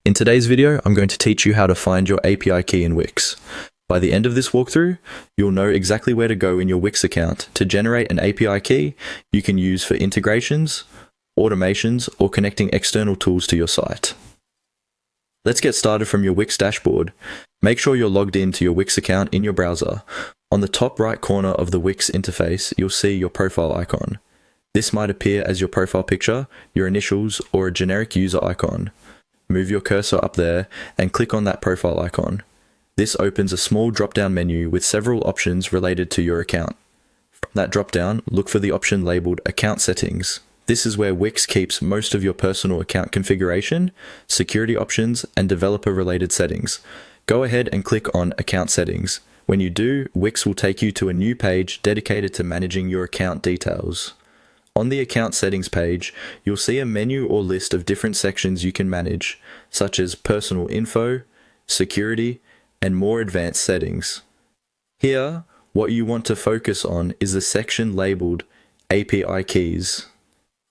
In today's video, I'm going to teach you how to find your API key in WIX. By the end of this walkthrough, you'll know exactly where to go in your WIX account to generate an API key you can use for integrations, automations, or connecting external tools to your site. Let's get started from your WIX dashboard. Make sure you're logged into your WIX account in your browser. On the top right corner of the WIX interface, you'll see your profile icon. This might appear as your profile picture, your initials, or a generic user icon. Move your cursor up there and click on that profile icon. This opens a small drop-down menu with several options related to your account. From that drop-down, look for the option labeled Account Settings. This is where WIX keeps most of your personal account configuration, security options, and developer-related settings. Go ahead and click on Account Settings. When you do, WIX will take you to a new page dedicated to managing your account details. On the Account Settings page, you'll see a menu or list of different sections you can manage, such as Personal Info, Security, and more advanced settings. Here, what you want to focus on is the section labeled API Keys.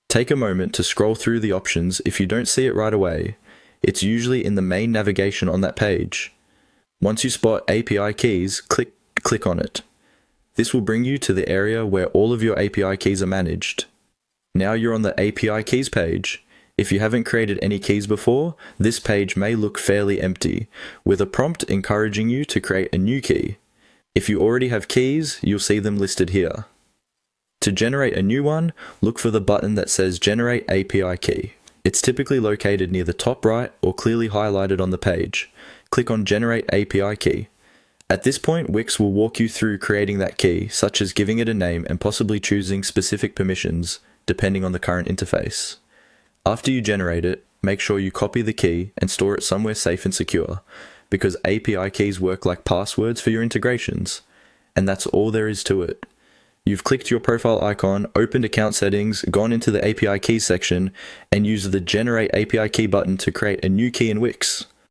Take a moment to scroll through the options if you don't see it right away. It's usually in the main navigation on that page. Once you spot API Keys, click on it. This will bring you to the area where all of your API keys are managed. Now you're on the API Keys page. If you haven't created any keys before, this page may look fairly empty, with a prompt encouraging you to create a new key. If you already have keys, you'll see them listed here. To generate a new one, look for the button that says Generate API Key. It's typically located near the top right or clearly highlighted on the page. Click on Generate API Key. At this point, WIX will walk you through creating that key, such as giving it a name and possibly choosing specific permissions, depending on the current interface. After you generate it, make sure you copy the key and store it somewhere safe and secure, because API keys work like passwords for your integrations, and that's all there is to it. You've clicked your profile icon, opened account settings, gone into the API Keys section, and used the Generate API Key button to create a new key in WIX.